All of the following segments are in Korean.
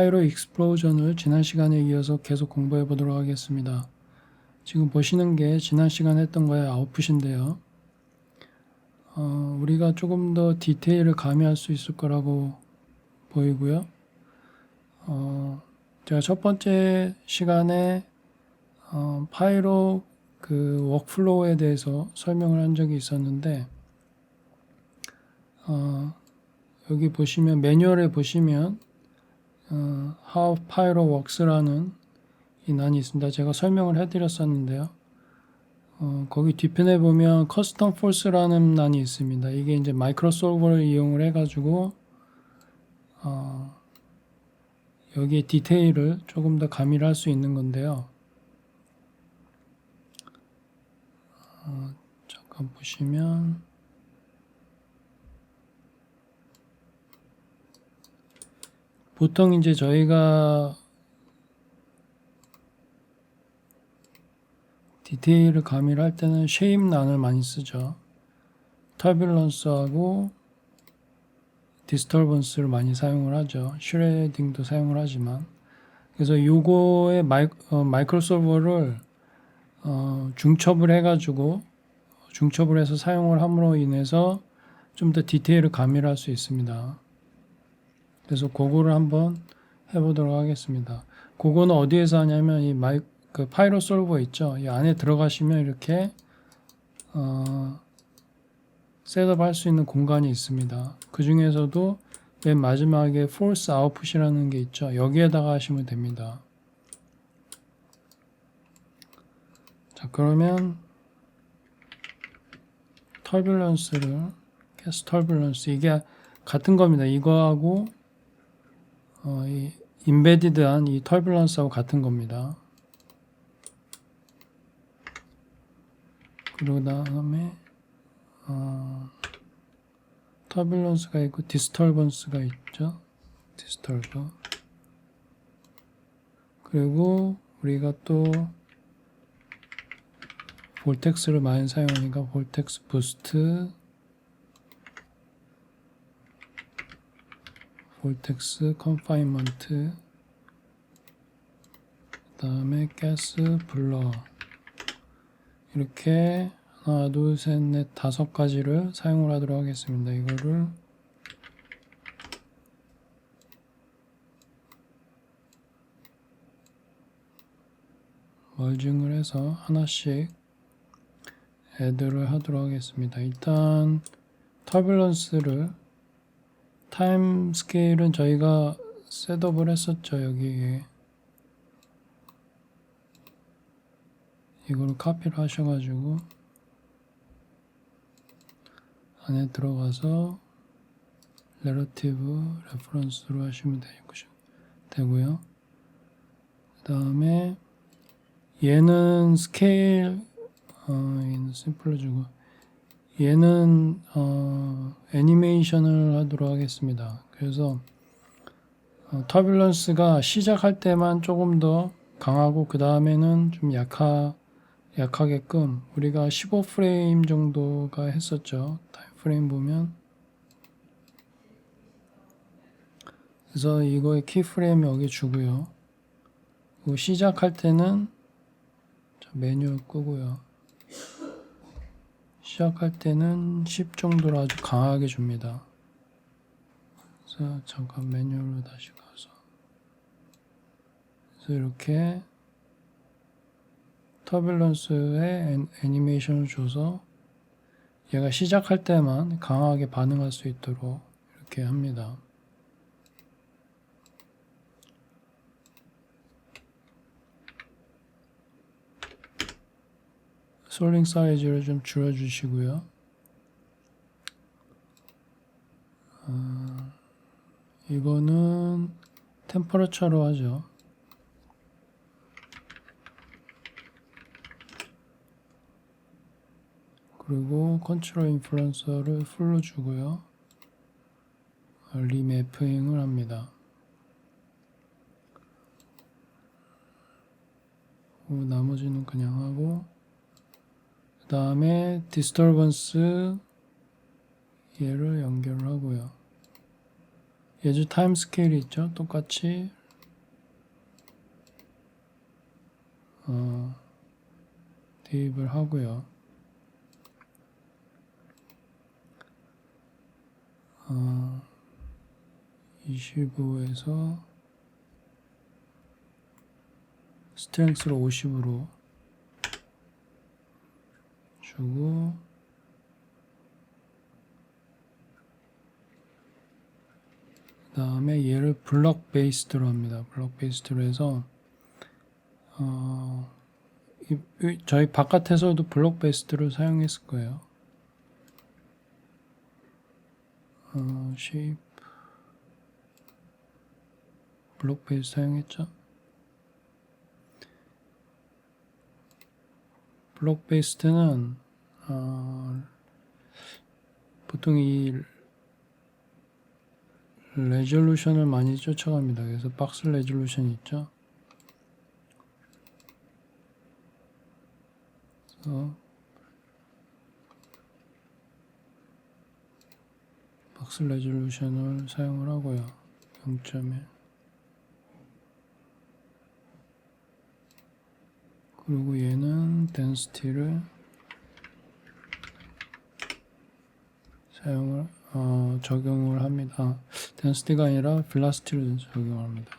파이로 익스플로전을 지난 시간에 이어서 계속 공부해 보도록 하겠습니다. 지금 보시는 게 지난 시간에 했던 거의 아웃풋인데요. 우리가 조금 더 디테일을 가미할 수 있을 거라고 보이고요. 제가 첫 번째 시간에 파이로 그 워크플로우에 대해서 설명을 한 적이 있었는데 여기 보시면 매뉴얼에 보시면 How Pyro Works라는 이 난이 있습니다. 제가 설명을 해드렸었는데요. 거기 뒤편에 보면 Custom Force라는 난이 있습니다. 이게 이제 마이크로솔버를 이용을 해가지고 여기에 디테일을 조금 더 가미를 할 수 있는 건데요. 잠깐 보시면 보통 이제 저희가 디테일을 가미를 할 때는 쉐입 난을 많이 쓰죠. 터뷸런스하고 디스터번스를 많이 사용을 하죠. 슈레딩도 사용을 하지만 그래서 요거의 마이크로솔버를 중첩을 해가지고 중첩을 해서 사용을 함으로 인해서 좀 더 디테일을 가미를 할 수 있습니다. 그래서 그거를 한번 해보도록 하겠습니다. 그거는 어디에서 하냐면 이 그 파이로 솔버 있죠. 이 안에 들어가시면 이렇게 셋업 할 수 있는 공간이 있습니다. 그 중에서도 맨 마지막에 force output이라는 게 있죠. 여기에다가 하시면 됩니다. 자, 그러면 터뷸런스를 캐스 터뷸런스 이게 같은 겁니다. 이거하고 이 인베디드한 이 터뷸런스하고 같은 겁니다. 그리고 다음에 터뷸런스가 있고 디스터번스가 있죠. 디스터버. 그리고 우리가 또 볼텍스를 많이 사용하니까 볼텍스 부스트, 볼텍스 컨파인먼트, 그 다음에 가스 블러 이렇게 하나, 둘, 셋, 넷, 다섯 가지를 사용을 하도록 하겠습니다. 이거를 멀징을 해서 하나씩 애드를 하도록 하겠습니다. 일단 터뷸런스를 타임 스케일은 저희가 셋업을 했었죠. 여기에 이거를 카피를 하셔가지고 안에 들어가서 relative reference로 하시면 되고요. 그 다음에 얘는 스케일 얘는 심플로 주고 얘는 애니메이션을 하도록 하겠습니다. 그래서 터뷸런스가 시작할 때만 조금 더 강하고 그 다음에는 좀 약하게끔 우리가 15프레임 정도가 했었죠. 타임프레임 보면 그래서 이거의 키프레임 여기 주고요. 그리고 시작할 때는 메뉴를 끄고요. 시작할 때는 10 정도로 아주 강하게 줍니다. 그래서 잠깐 메뉴로 다시 가서 그래서 이렇게 터뷸런스에 애니메이션을 줘서 얘가 시작할 때만 강하게 반응할 수 있도록 이렇게 합니다. 솔링 사이즈를 좀 줄여주시고요. 이거는 템퍼러처로 하죠. 그리고 컨트롤 인플루언서를 풀로 주고요. 리매핑을 합니다. 나머지는 그냥 하고 그 다음에 디스터번스 얘를 연결을 하고요. 얘도 타임 스케일이 있죠. 똑같이 대입을 하고요. 25에서 스트렝스를 50으로 주고 그 다음에 얘를 블럭 베이스드로 합니다. 블럭 베이스드로 해서 저희 바깥에서도 블록 베이스드를 사용했을 거예요. 쉐입 블록 베이스 사용했죠. 블록 베이스드는 보통 이 레졸루션을 많이 쫓아갑니다. 그래서 박스 레졸루션이 있죠. 그래서 박스 레졸루션을 사용을 하고요. 0.1 그리고 얘는 density를 적용을 합니다. density가 아니라 velocity를 적용합니다.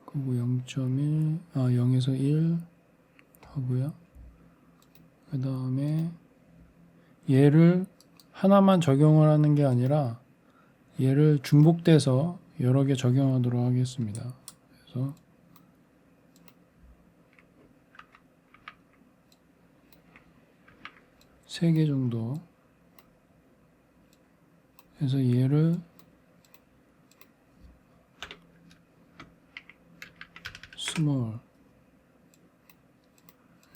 그리고 0에서 1 하고요. 그 다음에 얘를 하나만 적용을 하는 게 아니라 얘를 중복돼서 여러 개 적용하도록 하겠습니다. 그래서 세 개 정도 해서 얘를 스몰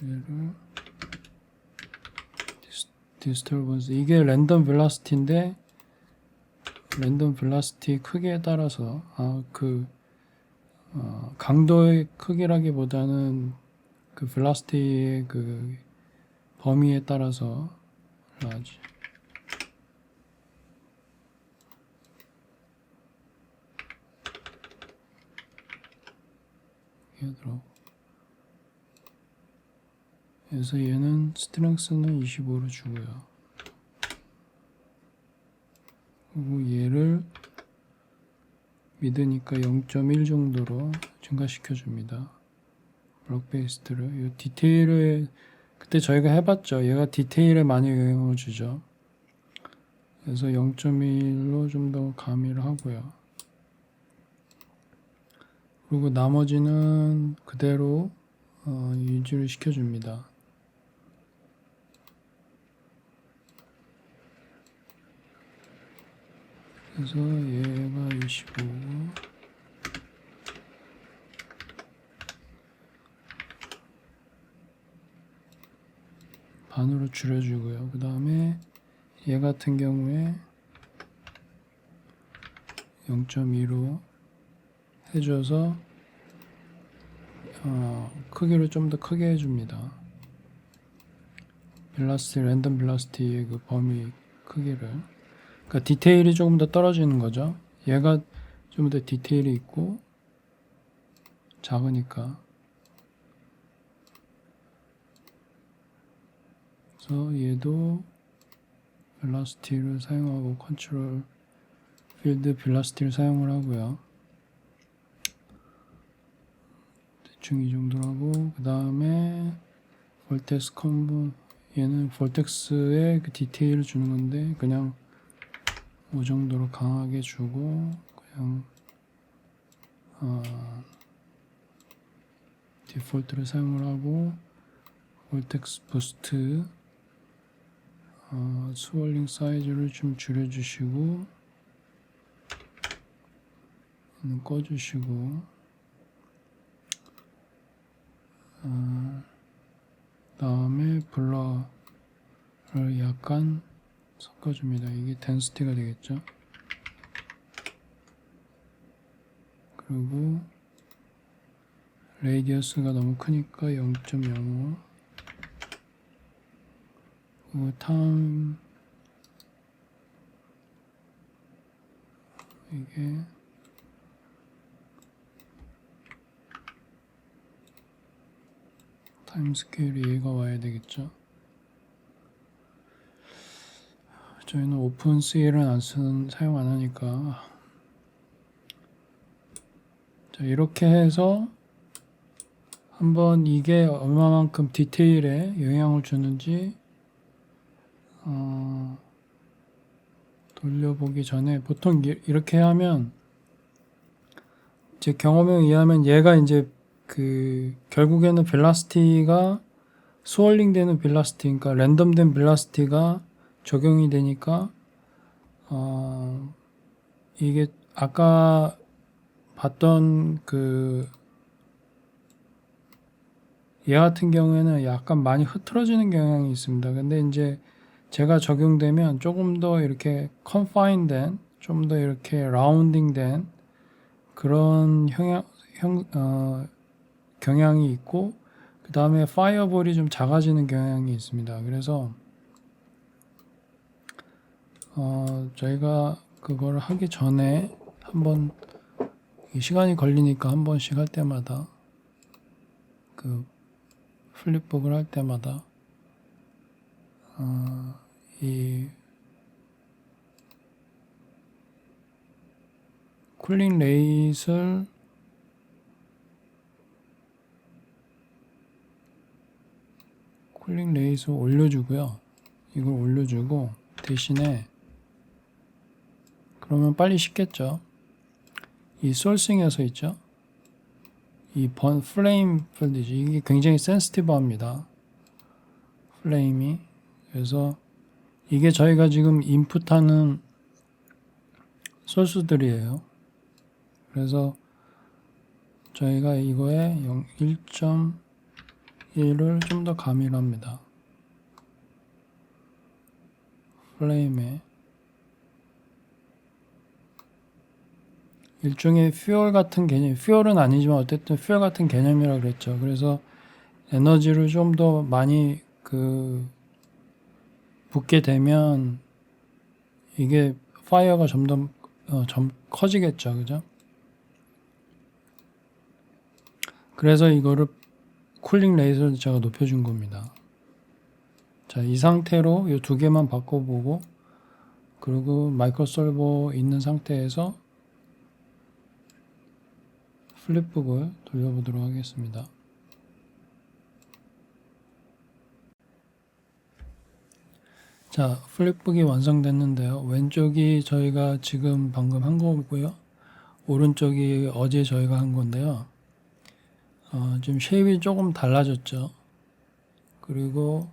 얘를 디스터번스 이게 랜덤 벨로시티인데 랜덤 벨로시티 크기에 따라서 강도의 크기라기보다는 그 벨로시티의 그 범위에 따라서 라지 그래서 얘는 스트렝스는 25로 주고요. 그리고 얘를 미드니까 0.1 정도로 증가시켜 줍니다. 블록 베이스드를. 이 디테일을 그때 저희가 해봤죠. 얘가 디테일에 많이 영향을 주죠. 그래서 0.1로 좀 더 가미를 하고요. 그리고 나머지는 그대로 유지를 시켜줍니다. 그래서 얘가 25 반으로 줄여주고요. 그 다음에 얘 같은 경우에 0.2로 해줘서 크기를 좀 더 크게 해줍니다. 벨로시티, 랜덤 벨로시티의 그 범위 크기를. 그러니까 디테일이 조금 더 떨어지는 거죠. 얘가 좀 더 디테일이 있고 작으니까. 그래서 얘도 벨로시티를 사용하고 컨트롤 필드 벨로시티를 사용을 하고요. 대충 이 정도로 하고 그 다음에 볼텍스 컴보 얘는 볼텍스의 그 디테일을 주는 건데 그냥 이 정도로 강하게 주고 그냥 디폴트를 사용을 하고 볼텍스 부스트 스월링 사이즈를 좀 줄여주시고 꺼주시고 다음에 블러를 약간 섞어줍니다. 이게 덴시티가 되겠죠. 그리고 레이디어스가 너무 크니까 0.05 그리고 타임 이게 타임 스케일이 얘가 와야 되겠죠. 저희는 오픈 CL은 사용 안 하니까. 자, 이렇게 해서 한번 이게 얼마만큼 디테일에 영향을 주는지 돌려보기 전에 보통 이렇게 하면 제 경험에 의하면 얘가 이제 그 결국에는 벨라시티가 스월링 되는 벨라시티, 그러니까 랜덤된 벨라시티가 적용이 되니까 이게 아까 봤던 그 얘 같은 경우에는 약간 많이 흐트러지는 경향이 있습니다. 근데 이제 제가 적용되면 조금 더 이렇게 confined된, 좀 더 이렇게 라운딩된 그런 경향이 있고, 그 다음에 파이어볼이 좀 작아지는 경향이 있습니다. 그래서 저희가 그걸 하기 전에 한번 시간이 걸리니까 한 번씩 할 때마다 그 플립북을 할 때마다 이 쿨링 레이스를 올려주고요. 이걸 올려주고 대신에 그러면 빨리 식겠죠. 이 소싱에서 있죠. 이 플레임 필드지. 이게 굉장히 센시티브합니다. 플레임이. 그래서 이게 저희가 지금 인풋하는 소스들이에요. 그래서 저희가 이거에 1.1을 좀 더 가미를 합니다. 플레임에 일종의 퓨얼 같은 개념, 퓨얼은 아니지만 어쨌든 퓨얼 같은 개념이라 그랬죠. 그래서 에너지를 좀 더 많이 붓게 되면 이게 파이어가 점점 커지겠죠. 그죠? 그래서 이거를 쿨링 레이스를 제가 높여준 겁니다. 자, 이 상태로 이 두 개만 바꿔보고, 그리고 마이크로 솔버 있는 상태에서 플립북을 돌려보도록 하겠습니다. 자, 플립북이 완성됐는데요. 왼쪽이 저희가 지금 방금 한 거고요. 오른쪽이 어제 저희가 한 건데요. 지금 쉐입이 조금 달라졌죠. 그리고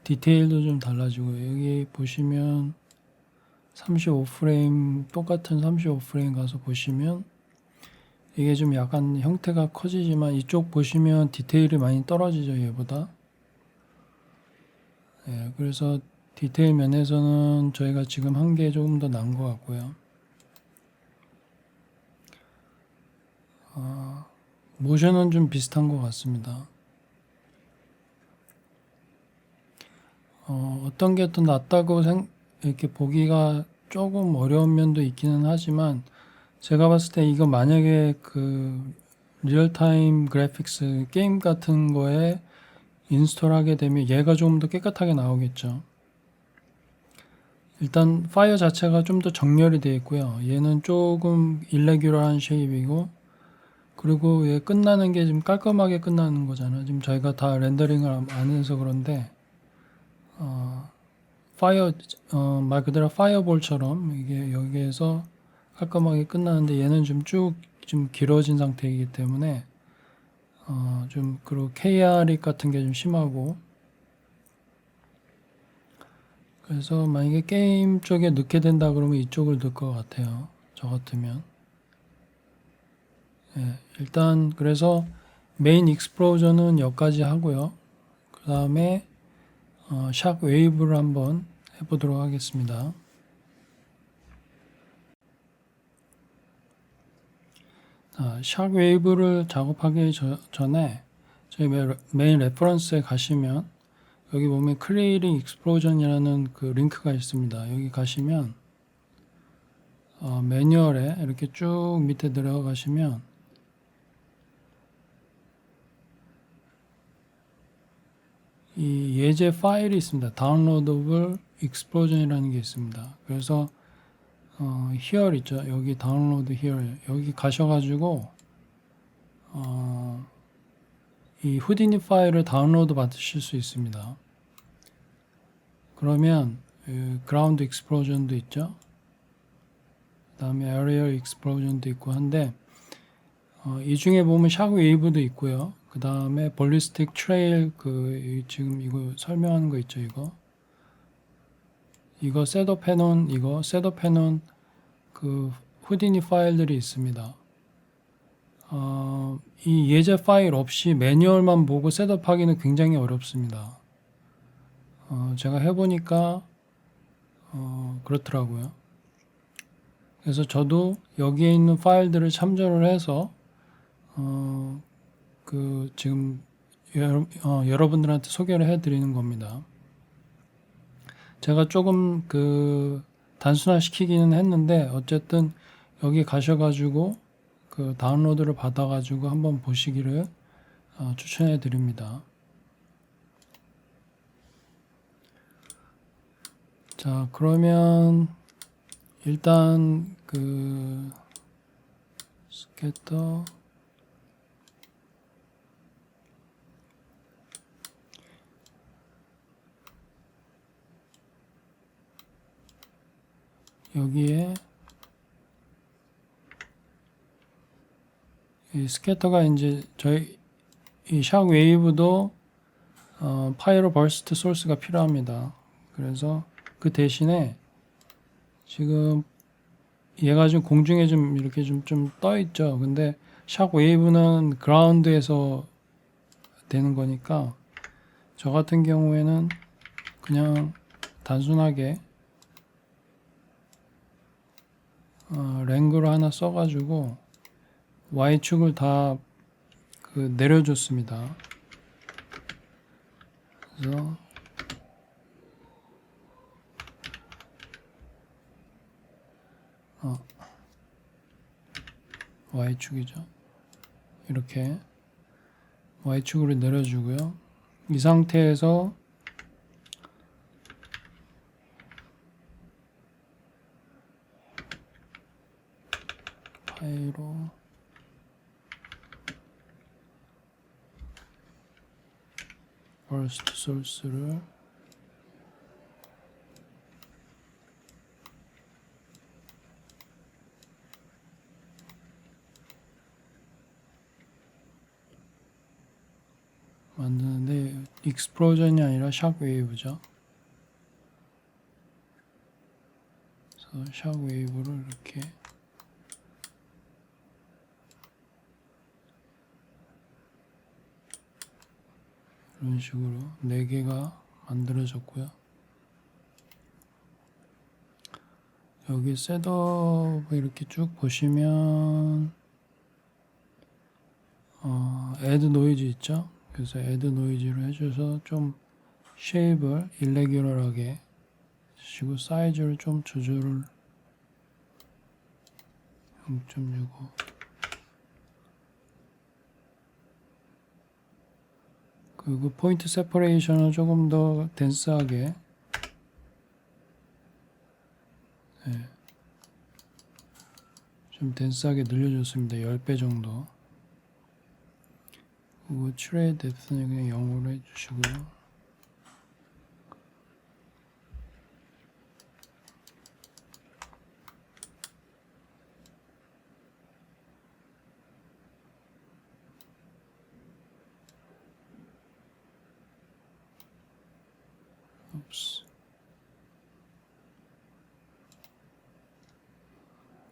디테일도 좀 달라지고, 여기 보시면 35프레임, 똑같은 35프레임 가서 보시면 이게 좀 약간 형태가 커지지만 이쪽 보시면 디테일이 많이 떨어지죠, 얘보다. 예, 그래서 디테일 면에서는 저희가 지금 한 게 조금 더 나은 것 같고요. 모션은 좀 비슷한 것 같습니다. 어떤 게 더 낫다고 이렇게 보기가 조금 어려운 면도 있기는 하지만, 제가 봤을 때 이거 만약에 그 리얼타임 그래픽스 게임 같은 거에 인스톨하게 되면 얘가 조금 더 깨끗하게 나오겠죠. 일단 파이어 자체가 좀 더 정렬이 되어 있고요. 얘는 조금 일레귤러한 쉐입이고, 그리고 얘 끝나는 게 좀 깔끔하게 끝나는 거잖아요. 지금 저희가 다 렌더링을 안 해서 그런데 말 그대로 파이어볼처럼 이게 여기에서 깔끔하게 끝나는데, 얘는 좀 길어진 상태이기 때문에 그리고 KR이 같은 게 좀 심하고, 그래서 만약에 게임 쪽에 넣게 된다 그러면 이쪽을 넣을 것 같아요. 저 같으면. 예, 일단 그래서 메인 익스플로전은 여기까지 하고요. 그 다음에 샥 웨이브를 한번 해보도록 하겠습니다. 샥 웨이브를 작업하기 전에 저희 메인 레퍼런스에 가시면 여기 보면 Creating Explosion이라는 그 링크가 있습니다. 여기 가시면 매뉴얼에 이렇게 쭉 밑에 들어가시면 이 예제 파일이 있습니다. 다운로더블 익스플로전이라는 게 있습니다. 그래서 here 있죠. 여기 다운로드 here 여기 가셔가지고 이 후디니 파일을 다운로드 받으실 수 있습니다. 그러면 그라운드 익스플로전도 있죠. 그 다음에 에어리얼 익스플로전도 있고 한데 이 중에 보면 샥 웨이브도 있고요. 그 다음에 볼리스틱 트레일 지금 이거 설명하는 거 있죠. 이거 셋업해놓은 그 후디니 파일들이 있습니다. 이 예제 파일 없이 매뉴얼만 보고 셋업하기는 굉장히 어렵습니다. 제가 해보니까 그렇더라고요. 그래서 저도 여기에 있는 파일들을 참조를 해서 지금 여러분들한테 소개를 해드리는 겁니다. 제가 조금 단순화 시키기는 했는데 어쨌든 여기 가셔가지고 그 다운로드를 받아가지고 한번 보시기를 추천해 드립니다. 자, 그러면 일단 스캐터 여기에 이 스캐터가 이제 저희 이 샥 웨이브도 파이로 버스트 소스가 필요합니다. 그래서 그 대신에 지금 얘가 좀 공중에 좀 이렇게 좀 떠 있죠. 근데 샥 웨이브는 그라운드에서 되는 거니까 저 같은 경우에는 그냥 단순하게 랭그를 하나 써가지고 Y축을 다 내려줬습니다. 그래서 Y축이죠. 이렇게 Y축으로 내려주고요. 이 상태에서 파이로 버스트 소스를 만드는데 익스플로전이 아니라 샥 웨이브죠. 그래서 샥 웨이브를 이렇게 이런 식으로 4개가 만들어졌고요. 여기 셋업 이렇게 쭉 보시면 애드 노이즈 있죠. 그래서 애드 노이즈를 해줘서 좀 쉐입을 일레귤러하게 주시고 사이즈를 좀 조절을 0.65 그리고 포인트 세퍼레이션을 조금 더 덴스하게 좀 덴스하게 늘려줬습니다. 10배 정도. 그리고 트레이 뎁스는 그냥 0으로 해주시고요.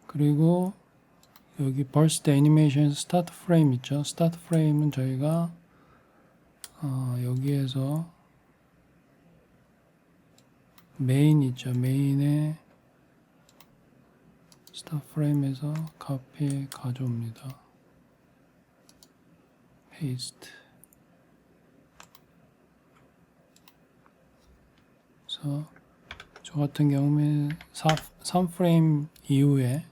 그리고 여기 버스트 애니메이션 스타트 프레임 있죠. 스타트 프레임은 저희가 여기에서 메인 있죠. 메인에 스타트 프레임에서 카피 가져옵니다. 페이스트. 그래서 저 같은 경우에 3프레임 이후에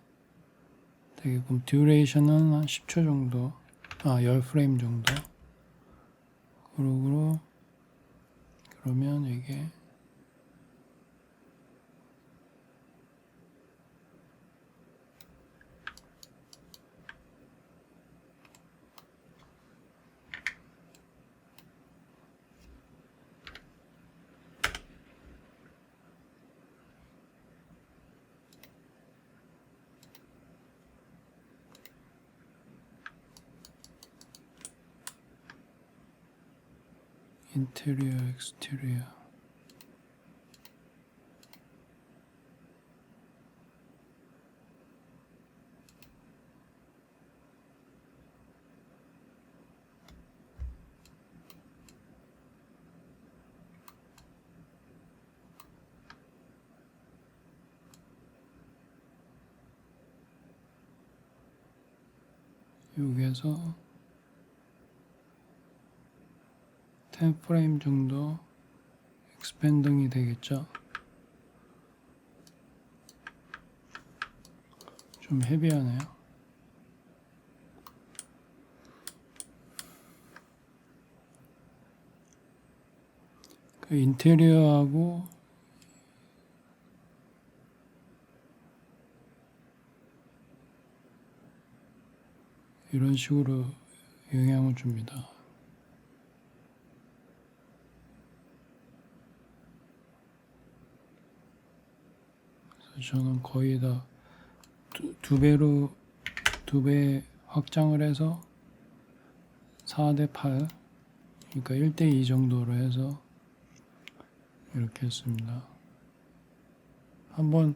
되게끔 듀레이션은 한 10초 정도, 10프레임 정도. 그리고 그러면 이게 인테리어, 엑스테리어. 여기에서 10프레임 정도 익스펜딩이 되겠죠. 좀 헤비하네요. 그 인테리어하고 이런 식으로 영향을 줍니다. 그래서 저는 거의 다 두 배 확장을 해서 4대 8, 그러니까 1대 2 정도로 해서 이렇게 했습니다. 한번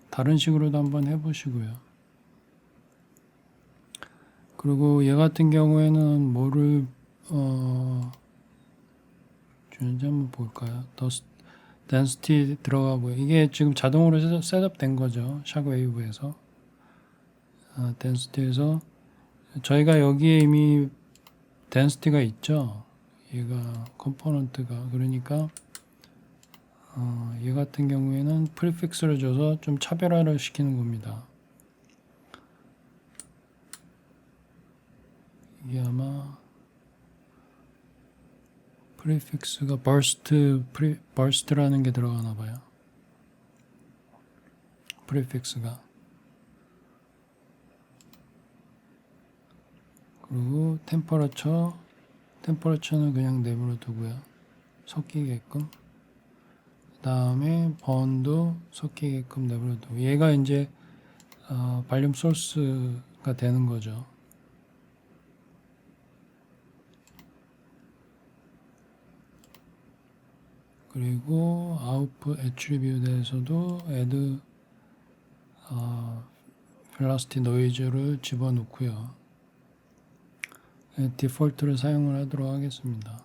다른 식으로도 한번 해보시고요. 그리고 얘 같은 경우에는 뭐를 주는지 한번 볼까요? 덴시티 들어가고요. 이게 지금 자동으로 셋업된 거죠. 샥웨이브에서 덴시티에서 저희가 여기에 이미 덴시티가 있죠. 얘가 컴포넌트가 그러니까 얘 같은 경우에는 프리픽스를 줘서 좀 차별화를 시키는 겁니다. 이게 아마 프리픽스가 burst라는 게 들어가나 봐요. 프리픽스가. 그리고 템퍼러처는 그냥 내버려 두고요. 섞이게끔. 그 다음에 번도 섞이게끔 내버려 두고. 얘가 이제 발륨 소스가 되는 거죠. 그리고 아웃풋 애트리뷰트에서도 add velocity noise를 집어넣고요. 디폴트를 사용을 하도록 하겠습니다.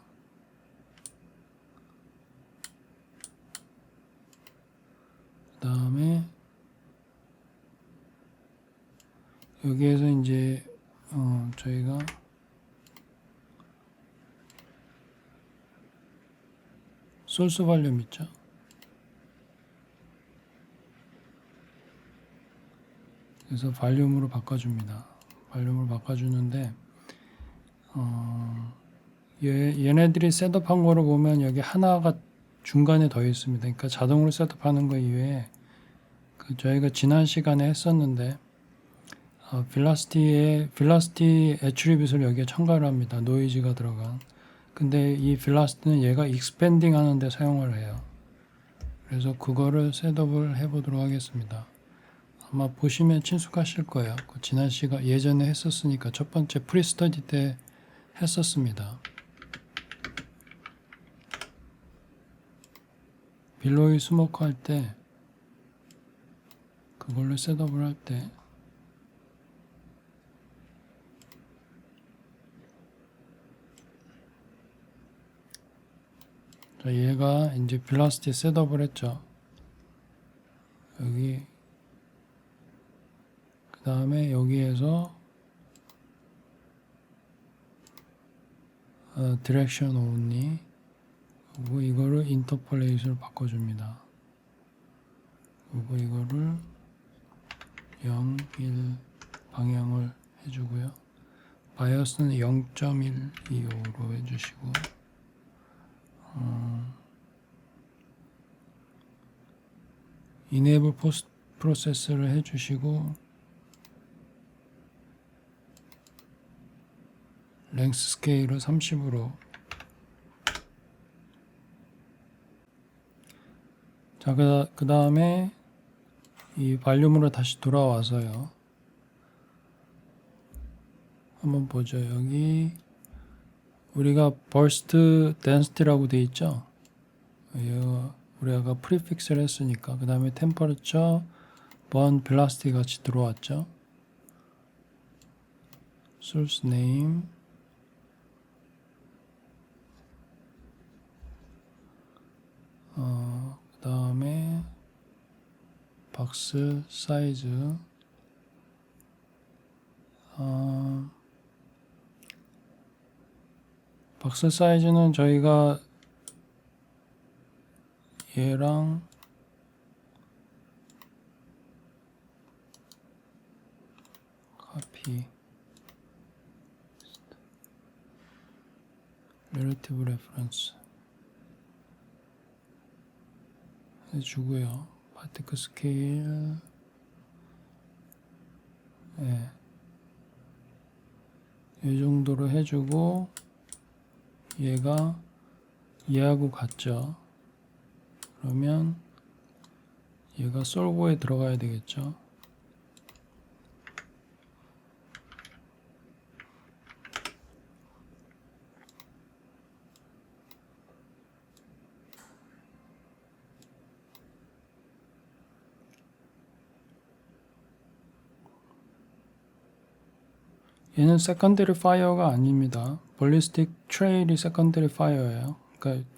그 다음에 여기에서 이제 저희가 소스 발륨 있죠. 그래서 발륨으로 바꿔줍니다. 발륨을 바꿔주는데 얘네들이 셋업한 거를 보면 여기 하나가 중간에 더 있습니다. 그러니까 자동으로 셋업하는 거 이외에 저희가 지난 시간에 했었는데 velocity 애트리뷰트를 여기에 첨가를 합니다. 노이즈가 들어간. 근데 이 velocity는 얘가 expanding 하는데 사용을 해요. 그래서 그거를 셋업을 해보도록 하겠습니다. 아마 보시면 친숙하실 거예요. 지난 시간 예전에 했었으니까 첫 번째 프리스터디 때 했었습니다. 빌로이 스모크 할 때 그걸로 셋업을 할 때 얘가 이제 velocity 셋업을 했죠. 여기 그 다음에 여기에서 디렉션 only 그리고 이거를 인터폴레이션을 바꿔줍니다. 그리고 이거를 0, 1 방향을 해주고요. 바이어스는 0.125로 해주시고 enable post 프로세스를 해주시고 랭스 스케일을 30으로. 자, 그 다음에 이 발륨으로 다시 돌아와서요. 한번 보죠. 여기 우리가 burst density라고 돼 있죠. 우리가 프리픽스를 했으니까. 그 다음에 temperature, burn velocity 같이 들어왔죠. source name, 그 다음에 박스 사이즈, 박스 사이즈는 저희가 얘랑 copy relative reference 해주고요. 파티클 스케일, 네, 이 정도로 해주고 얘가 얘하고 같죠. 그러면 얘가 솔버에 들어가야 되겠죠. 얘는 세컨더리 파이어가 아닙니다. ballistic trail이 세컨더리 파이어예요. 그러니까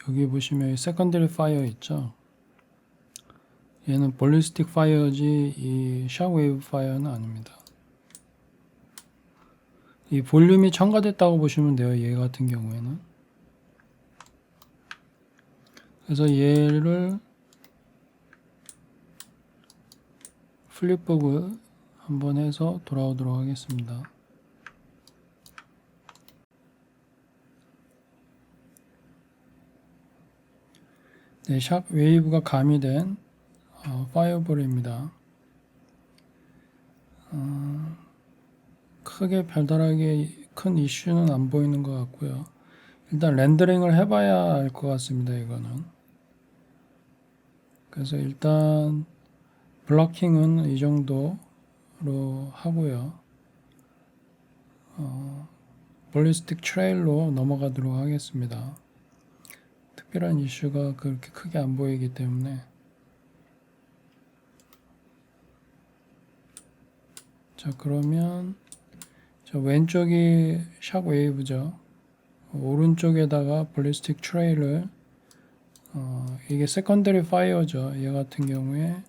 여기 보시면 세컨더리 파이어 있죠. 얘는 ballistic fire지 이 샤워웨이브 파이어는 아닙니다. 이 볼륨이 첨가됐다고 보시면 돼요. 얘 같은 경우에는. 그래서 얘를 플립버그 한번 해서 돌아오도록 하겠습니다. 네, 샵 웨이브가 가미된 파이어볼입니다. 크게 별다르게 큰 이슈는 안 보이는 것 같고요. 일단 렌더링을 해봐야 알 것 같습니다. 이거는. 그래서 일단 블러킹은 이 정도로 하고요. 볼리스틱 트레일로 넘어가도록 하겠습니다. 특별한 이슈가 그렇게 크게 안 보이기 때문에. 자, 그러면 저 왼쪽이 샥 웨이브죠. 오른쪽에다가 볼리스틱 트레일을 이게 세컨더리 파이어죠. 얘 같은 경우에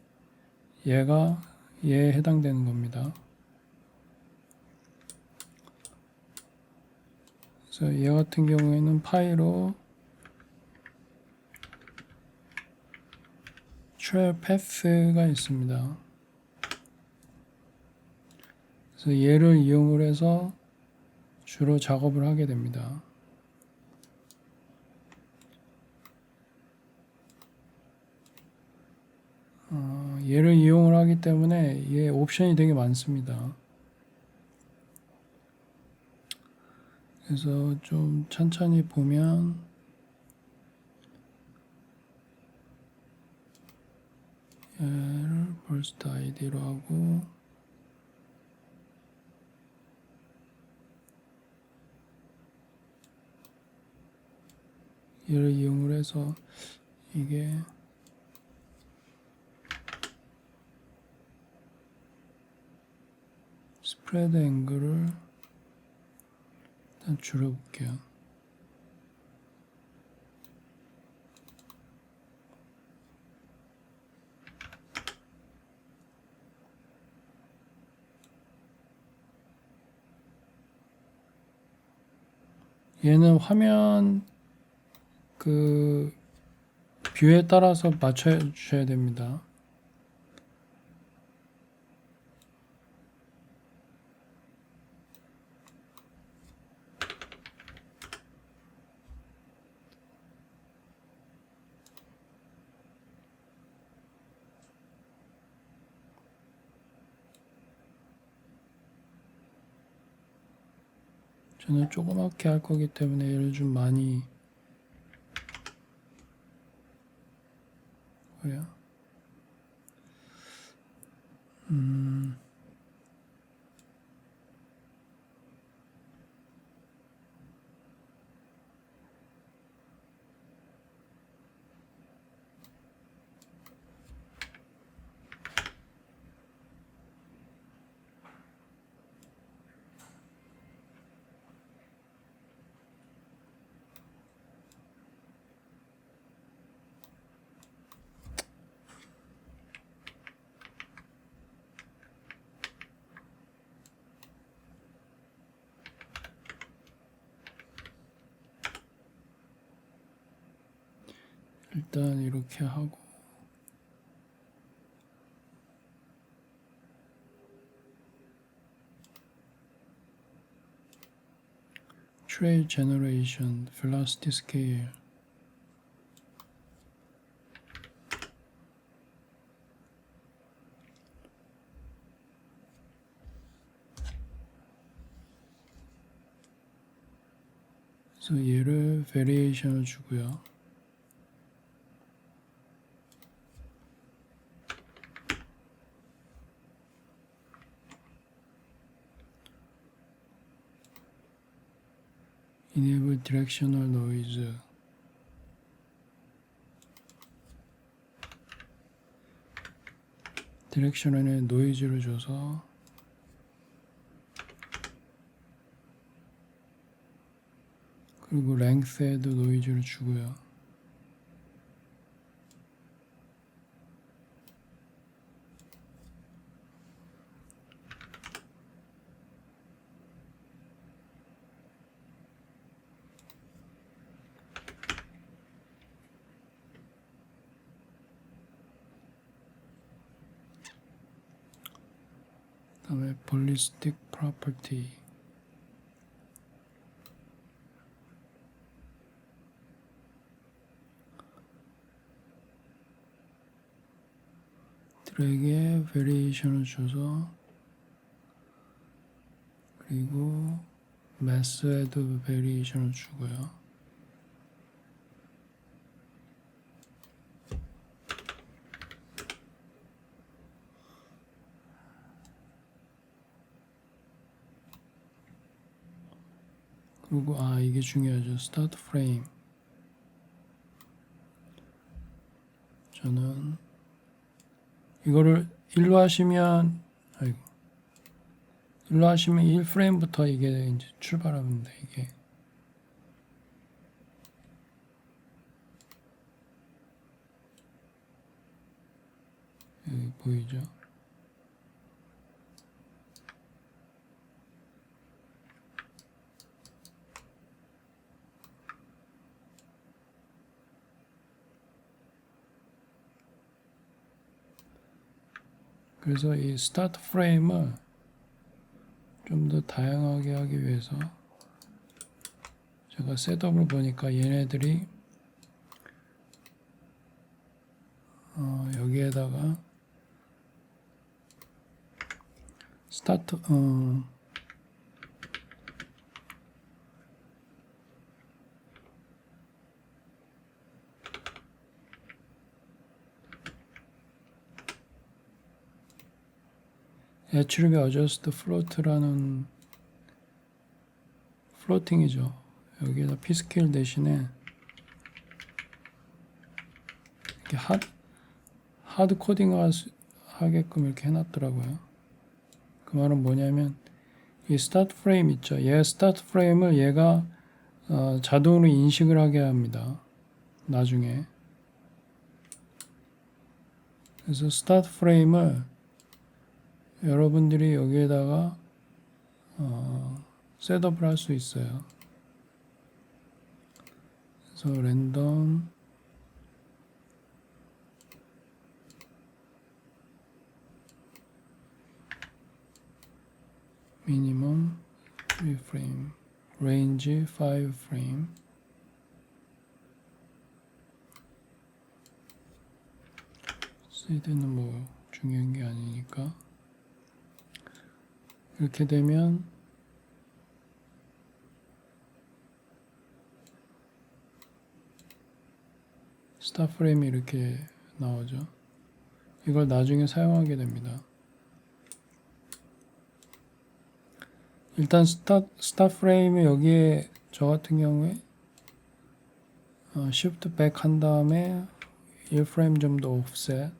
얘에 해당되는 겁니다. 그래서 얘 같은 경우에는 파이로 트레일 패스가 있습니다. 그래서 얘를 이용을 해서 주로 작업을 하게 됩니다. 얘를 이용을 하기 때문에 얘 옵션이 되게 많습니다. 그래서 좀 천천히 보면 얘를 burst id로 하고 얘를 이용을 해서 이게 스프레드 앵글을 일단 줄여볼게요. 얘는 화면 그 뷰에 따라서 맞춰 주셔야 됩니다. 저는 조그맣게 할 거기 때문에 얘를 좀 많이 뭐야? 일단 이렇게 하고 트레일 제너레이션, velocity scale 그래서 얘를 variation을 주고요. enable directional noise 디렉션에 노이즈를 줘서 그리고 length에도 노이즈를 주고요. 그다음에 ballistic property 드랙에 variation을 줘서 그리고 mass에도 variation을 주고요. 그리고 이게 중요하죠. start frame 저는 이거를 1로 하시면 아이고 1로 하시면 1프레임부터 이게 이제 출발합니다. 이게 여기 보이죠? 그래서 이 스타트 프레임을 좀 더 다양하게 하기 위해서 제가 셋업을 보니까 얘네들이 여기에다가 스타트 attribute adjust float라는 플로팅이죠. 여기에다 pscale 대신에 이렇게 하드 코딩 하게끔 이렇게 해놨더라고요. 그 말은 뭐냐면 이 스타트 프레임 있죠. 얘 스타트 프레임을 얘가 자동으로 인식을 하게 합니다. 나중에. 그래서 스타트 프레임을 여러분들이 여기에다가 셋업을 할 수 있어요. 그래서 랜덤 minimum 3프레임 range 5프레임 세드는 뭐 중요한 게 아니니까 이렇게 되면 스타 프레임이 이렇게 나오죠. 이걸 나중에 사용하게 됩니다. 일단 스타 프레임이 여기에 저 같은 경우에 Shift 백 한 다음에 1프레임 정도 옵셋.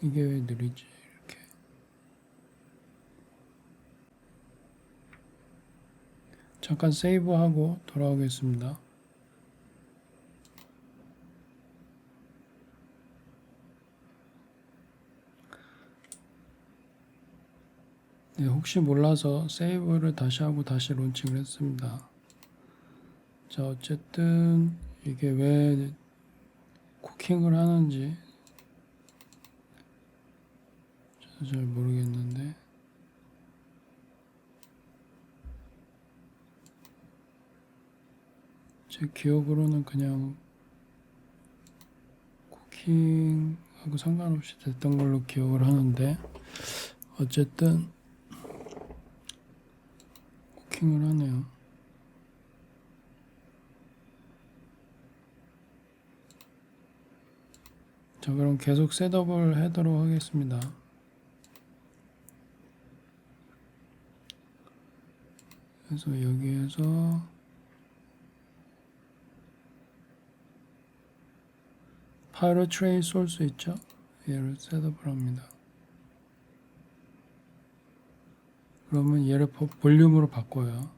이게 왜 느리지? 이렇게. 잠깐 세이브하고 돌아오겠습니다. 네, 혹시 몰라서 세이브를 다시 하고 다시 론칭을 했습니다. 자, 어쨌든 이게 왜 쿠킹을 하는지 저도 잘 모르겠는데 제 기억으로는 그냥 쿠킹하고 상관없이 됐던 걸로 기억을 하는데 어쨌든 쿠킹을 하네요. 자, 그럼 계속 셋업을 하도록 하겠습니다. 그래서 여기에서 파일럿 트레이 소스 있죠? 얘를 셋업을 합니다. 그러면 얘를 볼륨으로 바꿔요.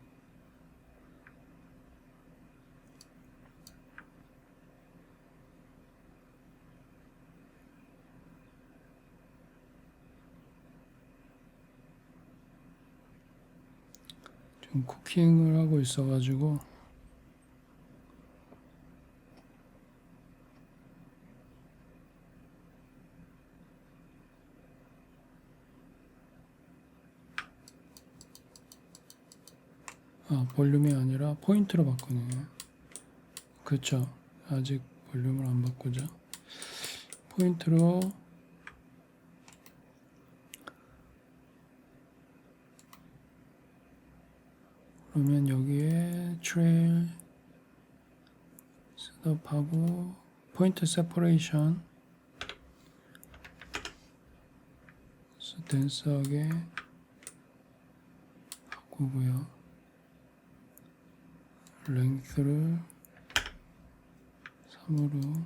지금 쿠킹을 하고 있어가지고 볼륨이 아니라 포인트로 바꾸네요. 그쵸. 아직 볼륨을 안 바꾸죠. 포인트로 그러면 여기에 트레일 셋업하고 포인트 세퍼레이션 댄스하게 바꾸고요. 랭스를 3으로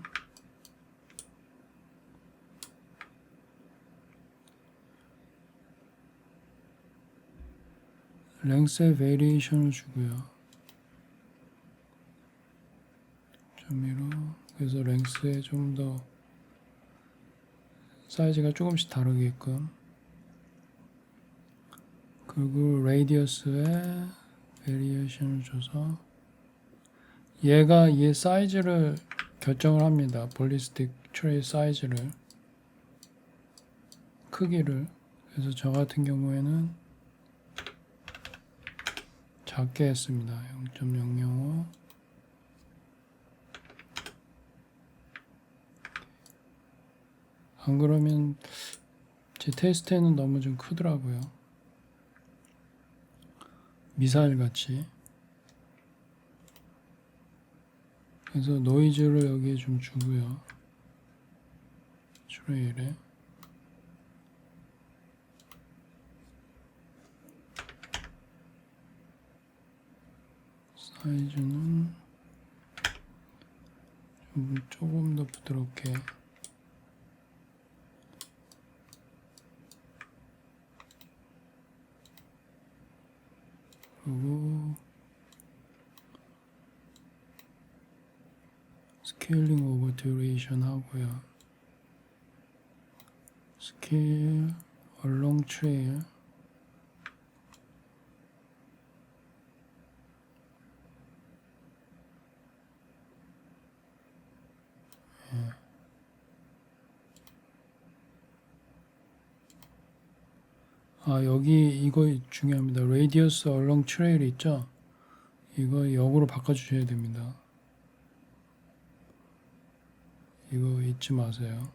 랭스에 베리에이션을 주고요. 0.15 그래서 랭스에 좀 더 사이즈가 조금씩 다르게끔 그리고 레이디어스에 베리에이션을 줘서 얘가 얘 사이즈를 결정을 합니다. 볼리스틱 트레이 사이즈를 크기를 그래서 저 같은 경우에는 작게 했습니다. 0.005 안 그러면 제 테스트에는 너무 좀 크더라고요. 미사일 같이. 그래서 노이즈를 여기에 좀 주고요. 트레일에. 사이즈는 조금 더 부드럽게. 그리고 스케일링 오버 듀레이션 하고요. 스케일 along trail 여기 이거 중요합니다. radius along trail 있죠? 이거 역으로 바꿔주셔야 됩니다. 이거 잊지 마세요.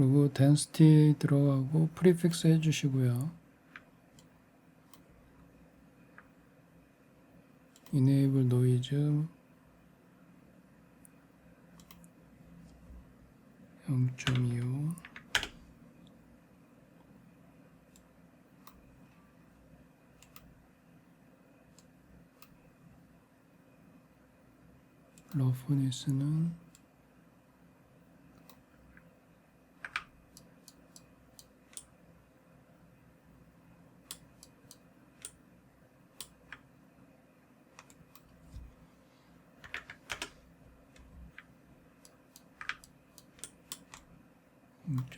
그리고 density 들어가고 prefix 해주시고요. enable noise 0.25 러프니스는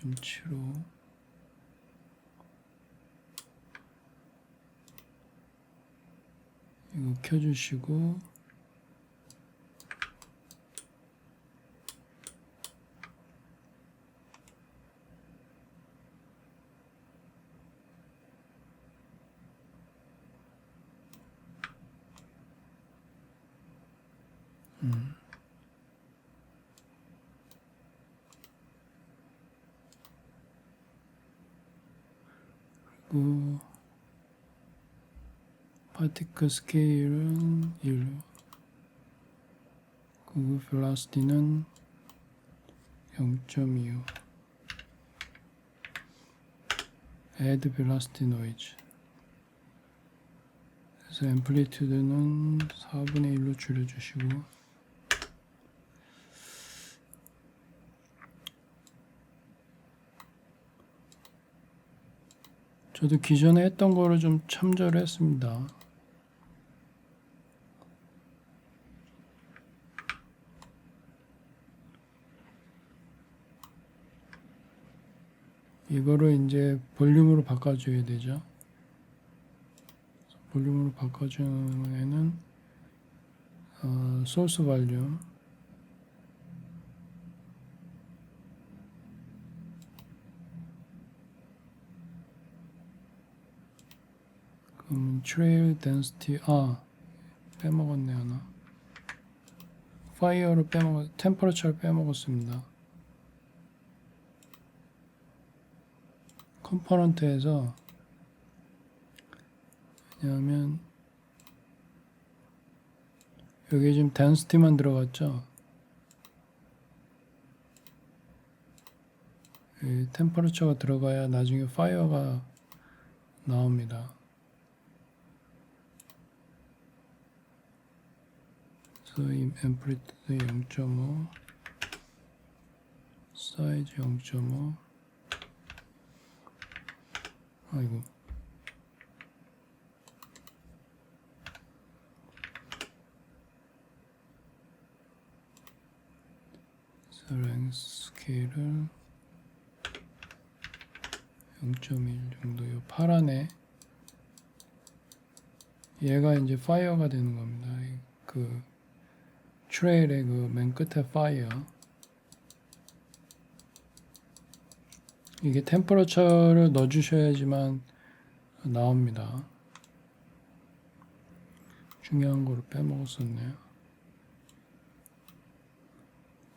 0.75 이거 켜주시고 그리고 파티클 스케일은 1 그리고 velocity는 0.25 add velocity noise 그래서 amplitude는 4분의 1로 줄여주시고 저도 기존에 했던 거를 좀 참조를 했습니다. 이거를 이제 볼륨으로 바꿔줘야 되죠. 볼륨으로 바꿔주는 애는 소스 발륨 그럼 트레일 덴시티 빼먹었네 하나 파이어를 템퍼러처를 빼먹었습니다. 컴포넌트에서 왜냐하면 여기 지금 덴시티만 들어갔죠. 이 템퍼러처가 들어가야 나중에 파이어가 나옵니다. 그래서 이 앰플리튜드 0.5 사이즈 0.5 아이고 랭스 스케일을 0.1 정도 요 파란에 얘가 이제 파이어가 되는 겁니다. 그 트레일의 그 맨 끝에 파이어 이게 템퍼러처를 넣어 주셔야지만 나옵니다. 중요한 거를 빼먹었었네요.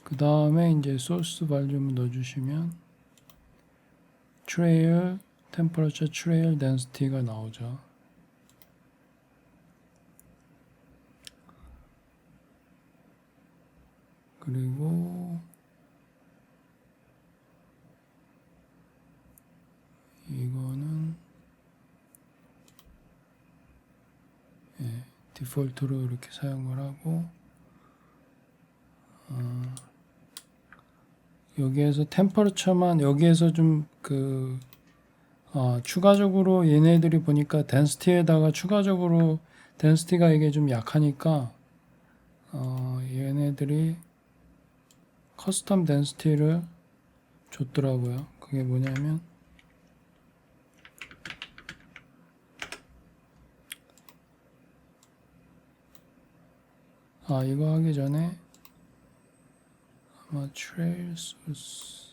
그 다음에 이제 소스 발륨을 넣어 주시면 트레일 템퍼러처 트레일 덴시티가 나오죠. 그리고 이거는 디폴트로 이렇게 사용을 하고 여기에서 템퍼러처만 여기에서 좀 추가적으로 얘네들이 보니까 덴시티에다가 추가적으로 덴시티가 이게 좀 약하니까 얘네들이 커스텀 덴시티를 줬더라고요. 그게 뭐냐면 이거 하기 전에 아마 트레일 소스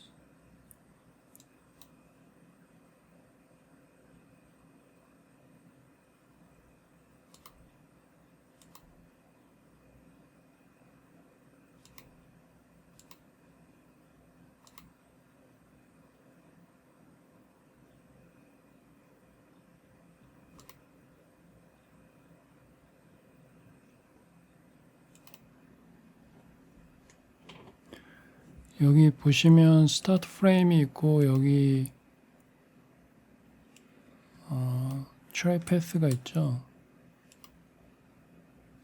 여기 보시면 스타트 프레임이 있고 여기 트레이 패스가 있죠.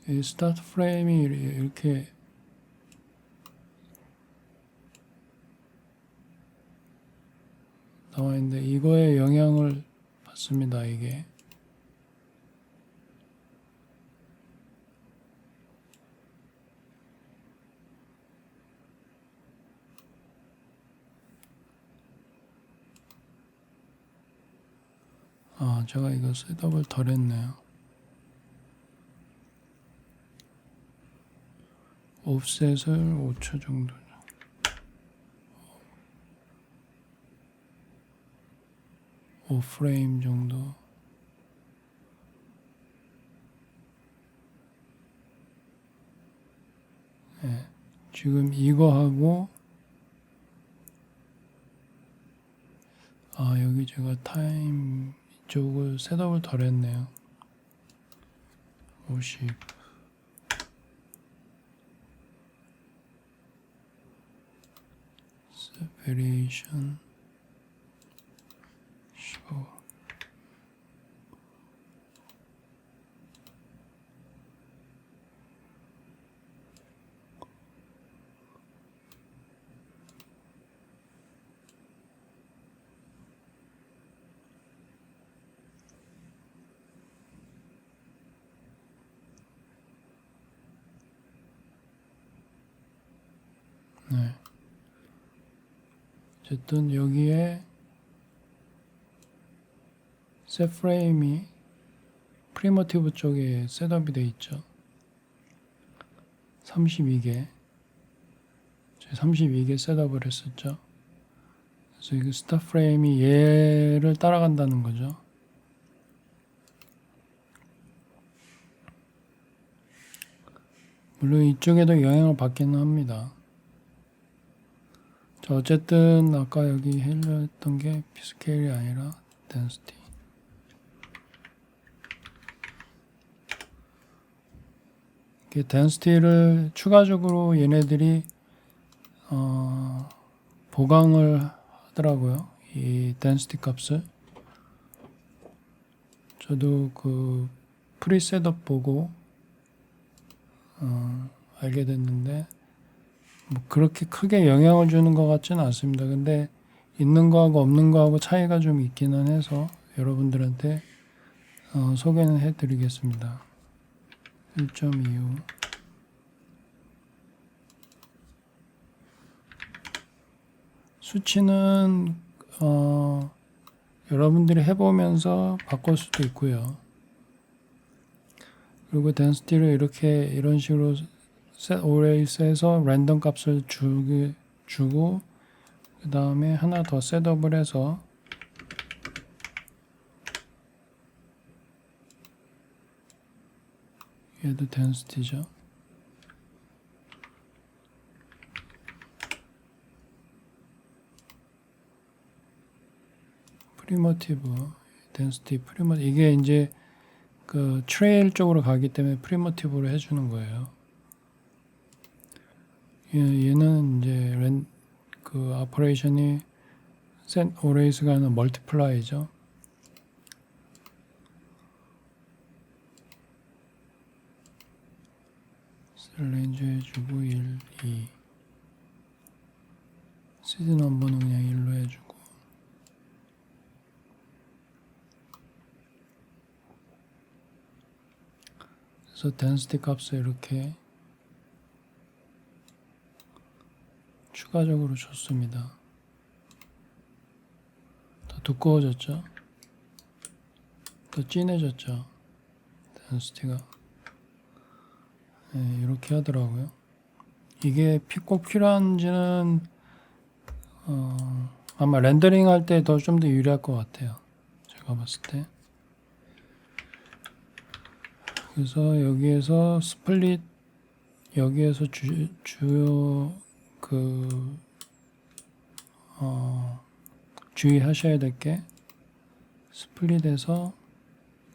이 스타트 프레임이 이렇게 나와 있는데 이거에 영향을 받습니다. 이게 제가 이거 셋업을 덜 했네요. 옵셋을 5초 정도. 5프레임 정도. 네, 지금 이거 하고 여기 제가 타임 이쪽을 셋업을 덜 했네요. 50 variation 15 네. 어쨌든 여기에 셋 프레임이 프리모티브 쪽에 셋업이 되어 있죠. 32개. 제가 32개 셋업을 했었죠. 그래서 이거 스타트 프레임이 얘를 따라간다는 거죠. 물론 이쪽에도 영향을 받기는 합니다. 자, 어쨌든 아까 여기 하려 했던 게 P스케일이 아니라 density. 이게 density를 추가적으로 얘네들이 보강을 하더라고요. 이 density 값을. 저도 그 프리셋업 보고 알게 됐는데 뭐 그렇게 크게 영향을 주는 것 같지는 않습니다. 근데 있는 거하고 없는 거하고 차이가 좀 있기는 해서 여러분들한테 소개는 해드리겠습니다. 1.25 수치는 여러분들이 해보면서 바꿀 수도 있고요. 그리고 density를 이런 식으로 set arrays에서 랜덤 값을 주고 그 다음에 하나 더 셋업을 해서 얘도 density죠. 프리모티브 density 프리모티브 이게 이제 그 트레일 쪽으로 가기 때문에 프리모티브로 해주는 거예요. 얘는 이제 그 오퍼레이션이 set arrays가 아니라 multiply죠. 셀레인지 해주고 1, 2 시드 넘버는 그냥 1로 해주고 그래서 density 값을 이렇게 추가적으로 줬습니다. 더 두꺼워졌죠? 더 진해졌죠? density가 네, 이렇게 하더라고요. 이게 꼭 필요한지는 아마 렌더링 할 때 좀 더 유리할 것 같아요. 제가 봤을 때. 그래서 여기에서 스플릿 여기에서 주요 그 주의하셔야 될 게 스플릿에서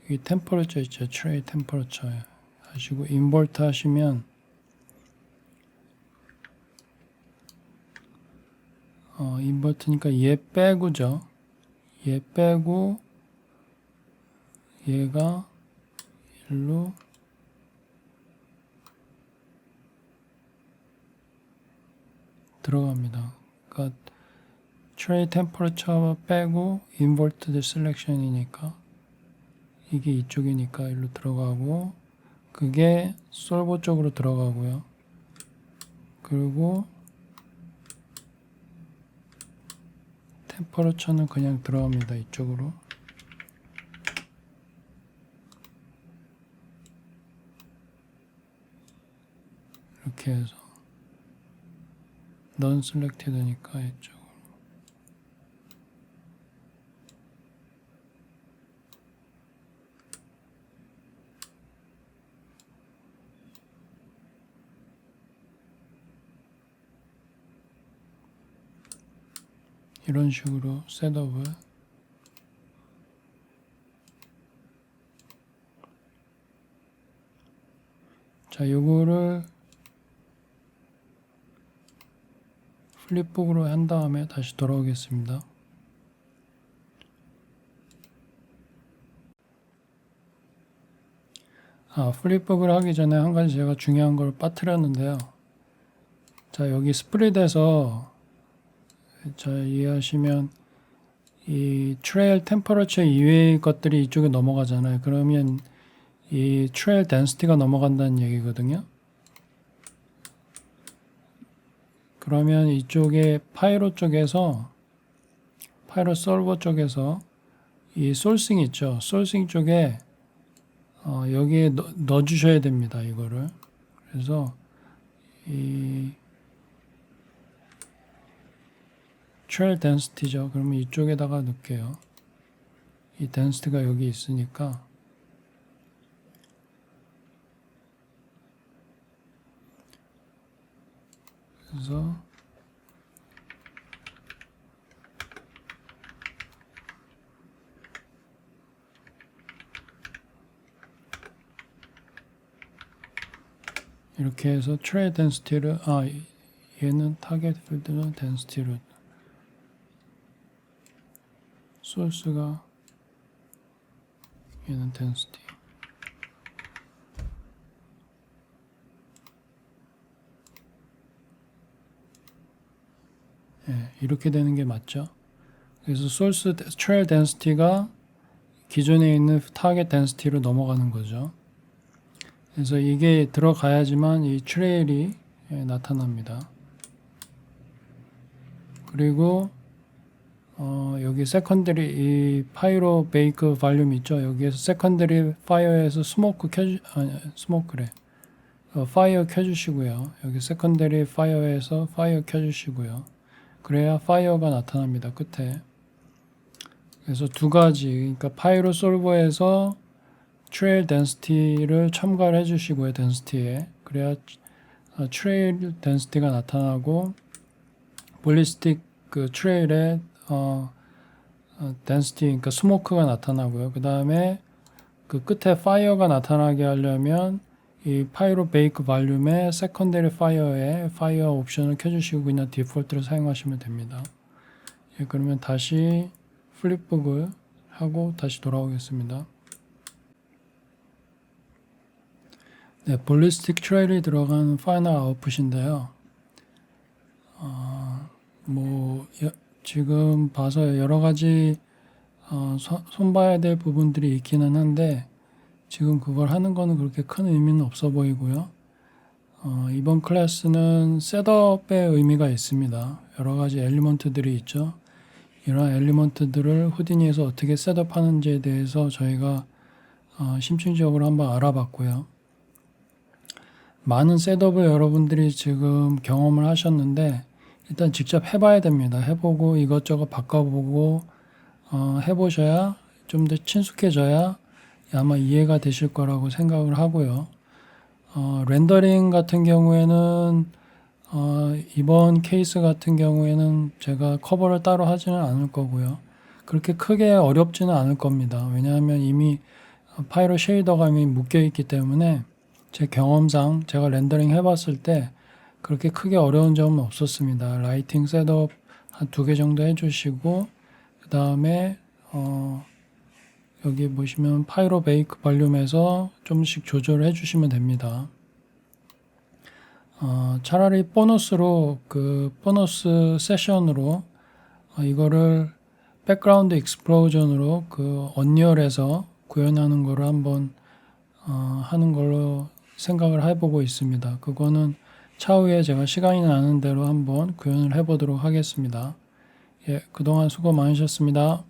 이 템퍼러처 있죠. 트레이 템퍼러처 하시고 인버트 하시면 인버트니까 얘 빼고죠. 얘 빼고 얘가 일로 들어갑니다. 그러니까 트레이 템퍼러처 빼고 인버티드 셀렉션이니까 이게 이쪽이니까 일로 들어가고 그게 솔버 쪽으로 들어가고요. 그리고 템퍼러처는 그냥 들어갑니다. 이쪽으로. 이렇게 해서 non selected니까 이쪽으로. 이런 식으로 셋업을 자 요거를 플립북으로 한 다음에 다시 돌아오겠습니다. 플립북을 하기 전에 한 가지 제가 중요한 걸 빠뜨렸는데요. 자 여기 스프릿에서 자 이해하시면 이 트레일 템퍼러처 이외의 것들이 이쪽에 넘어가잖아요. 그러면 이 트레일 덴시티가 넘어간다는 얘기거든요. 그러면 이쪽에 파이로 쪽에서 파이로 솔버 쪽에서 이 소싱 있죠. 소싱 쪽에 여기에 넣어 주셔야 됩니다. 이거를. 그래서 이 트레일 덴시티죠. 그러면 이쪽에다가 넣을게요. 이 덴시티가 여기 있으니까 그래서 이렇게 해서 트레이 덴시티를 얘는 타겟 필드는 덴시티로 소스가 얘는 덴시티 이렇게 되는 게 맞죠. 그래서 소스 트레일 덴시티가 기존에 있는 타겟 덴시티로 넘어가는 거죠. 그래서 이게 들어가야지만 이 트레일이 나타납니다. 그리고 여기 세컨더리 이 파이로 베이크 발륨 있죠. 여기에서 세컨더리 파이어에서 파이어 켜주시고요. 여기 세컨더리 파이어에서 파이어 켜주시고요. 그래야 파이어가 나타납니다. 끝에. 그래서 두 가지, 그러니까 파이로 솔버에서 트레일 덴시티를 첨가를 해주시고요. 덴시티에. 그래야 트레일 덴시티가 나타나고 볼리스틱 그 트레일에 덴시티, 그러니까 스모크가 나타나고요. 그 다음에 그 끝에 파이어가 나타나게 하려면 이 파이로 베이크 발륨의 세컨더리 파이어에 파이어 옵션을 켜주시고 그냥 디폴트를 사용하시면 됩니다. 그러면 다시 플립북을 하고 다시 돌아오겠습니다. 네, 볼리스틱 트레일이 들어간 파이널 아웃풋인데요. 지금 봐서 여러 가지 손봐야 될 부분들이 있기는 한데 지금 그걸 하는 거는 그렇게 큰 의미는 없어 보이고요. 이번 클래스는 셋업의 의미가 있습니다. 여러 가지 엘리먼트들이 있죠. 이러한 엘리먼트들을 후디니에서 어떻게 셋업하는지에 대해서 저희가 심층적으로 한번 알아봤고요. 많은 셋업을 여러분들이 지금 경험을 하셨는데 일단 직접 해봐야 됩니다. 해보고 이것저것 바꿔보고 해보셔야 좀 더 친숙해져야 아마 이해가 되실 거라고 생각을 하고요. 렌더링 같은 경우에는 이번 케이스 같은 경우에는 제가 커버를 따로 하지는 않을 거고요. 그렇게 크게 어렵지는 않을 겁니다. 왜냐하면 이미 파이로 쉐이더가 이미 묶여 있기 때문에 제 경험상 제가 렌더링 해봤을 때 그렇게 크게 어려운 점은 없었습니다. 라이팅 셋업 한 2개 정도 해주시고 그 다음에 여기 보시면 파이로 베이크 볼륨에서 좀씩 조절을 해주시면 됩니다. 차라리 보너스로 그 보너스 세션으로 이거를 백그라운드 익스플로전으로 그 언리얼에서 구현하는 거를 한번 하는 걸로 생각을 해보고 있습니다. 그거는 차후에 제가 시간이 나는 대로 한번 구현을 해보도록 하겠습니다. 예, 그동안 수고 많으셨습니다.